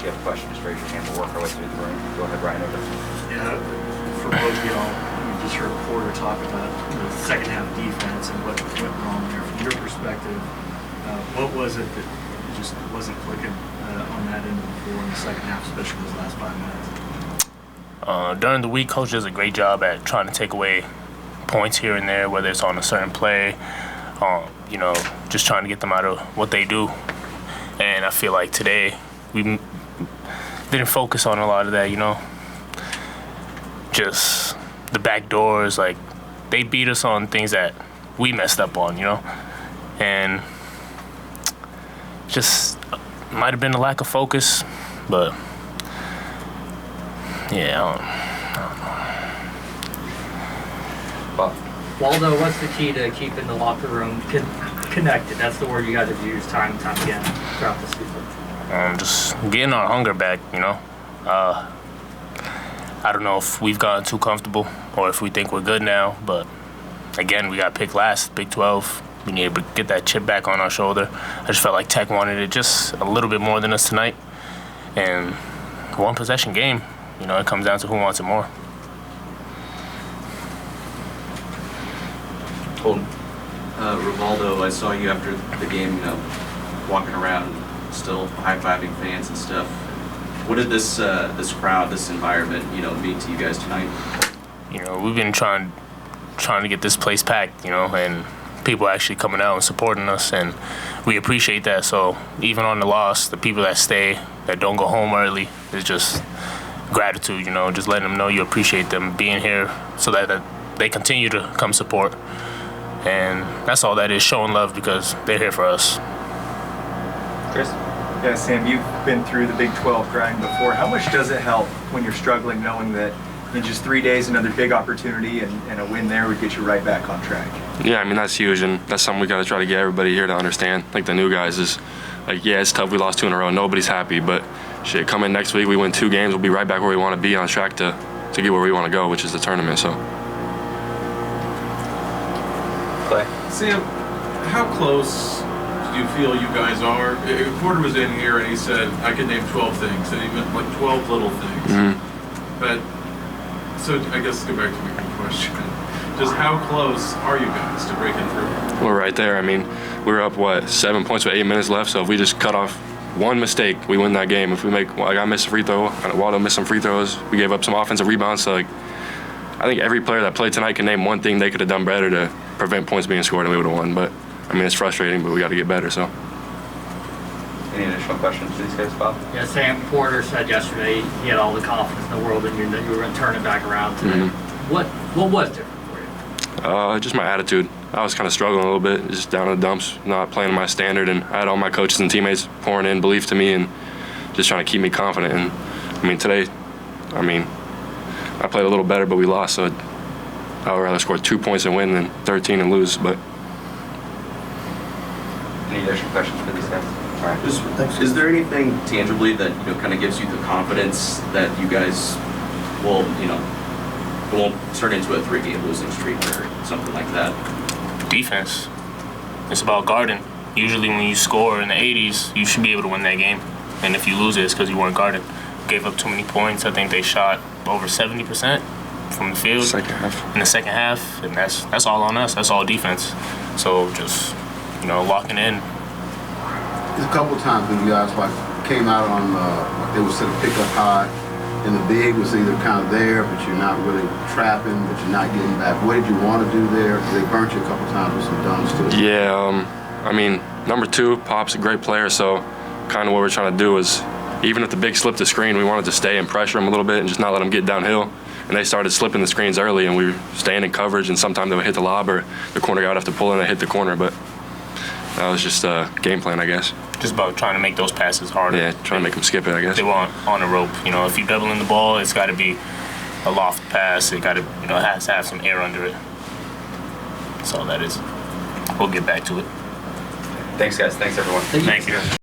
you have a question, just raise your hand. We'll work our way through the room. Go ahead, Ryan. Yeah, for both of y'all, you just heard Porter talk about the second half defense and what went wrong there. From your perspective, what was it that just wasn't clicking on that end of the floor in the second half, especially those last 5 minutes? During the week, coach does a great job at trying to take away points here and there, whether it's on a certain play, just trying to get them out of what they do. And I feel like today we didn't focus on a lot of that, Just the back doors, like they beat us on things that we messed up on, And just might have been a lack of focus, but yeah, I don't know. Bob. Waldo, what's the key to keeping the locker room connected? That's the word you guys have used time and time again throughout the season. Just getting our hunger back, I don't know if we've gotten too comfortable or if we think we're good now, but again, we got picked last, Big 12. We need to get that chip back on our shoulder. I just felt like Tech wanted it just a little bit more than us tonight. And one possession game, it comes down to who wants it more. Holden. Rivaldo, I saw you after the game, walking around, still high-fiving fans and stuff. What did this crowd, this environment, mean to you guys tonight? We've been trying to get this place packed, and people actually coming out and supporting us, and we appreciate that. So even on the loss, the people that stay, that don't go home early, it's just gratitude, just letting them know you appreciate them being here so that they continue to come support. And that's all that is, showing love because they're here for us. Chris? Yeah, Sam, you've been through the Big 12 grind before. How much does it help when you're struggling knowing that in just 3 days another big opportunity and a win there would get you right back on track? Yeah, that's huge, and that's something we got to try to get everybody here to understand. Like the new guys is, it's tough. We lost 2 in a row. Nobody's happy, but shit, come in next week, we win 2 games, we'll be right back where we want to be, on track to get where we want to go, which is the tournament. So. Clay. Sam, how close do you feel you guys are? Porter was in here and he said, I could name 12 things, and he meant like 12 little things. Mm-hmm. But, so I guess go back to my question. Just how close are you guys to breaking through? We're right there. We were up, 7 points with 8 minutes left, so if we just cut off one mistake, we win that game. If we I missed a free throw, Waldo missed some free throws, we gave up some offensive rebounds, so I think every player that played tonight can name one thing they could have done better to prevent points being scored, and we would have won. But it's frustrating, but we got to get better. So. Any additional questions for these guys, Bob? Yeah, Sam Porter said yesterday he had all the confidence in the world in you that you were going to turn it back around today. Mm-hmm. What was different for you? Just my attitude. I was kind of struggling a little bit, just down in the dumps, not playing to my standard, and I had all my coaches and teammates pouring in belief to me and just trying to keep me confident. And today, I played a little better, but we lost, so I would rather score 2 points and win than 13 and lose. But any additional questions for these guys? All right. Is there anything tangibly that kind of gives you the confidence that you guys will, it won't turn into a 3-game losing streak or something like that? Defense. It's about guarding. Usually when you score in the 80s, you should be able to win that game. And if you lose it, it's because you weren't guarded. Gave up too many points. I think they shot over 70% from the field in the second half, and that's all on us. That's all defense. So just locking in. There's a couple of times when you guys came out on they would set a pickup high, and the big was either kind of there, but you're not really trapping, but you're not getting back. What did you want to do there? They burnt you a couple of times with some dunks too. Yeah, number 2, Pop's a great player, so kind of what we're trying to do is, even if the big slipped the screen, we wanted to stay and pressure them a little bit and just not let them get downhill. And they started slipping the screens early, and we were staying in coverage, and sometimes they would hit the lob or the corner guy would have to pull in and hit the corner. But that was just a game plan, I guess. Just about trying to make those passes harder. Yeah, trying to make them skip it, I guess. They want on a rope. If you're doubling the ball, it's got to be a loft pass. It got to, it has to have some air under it. That's all that is. We'll get back to it. Thanks, guys. Thanks, everyone. Thank you.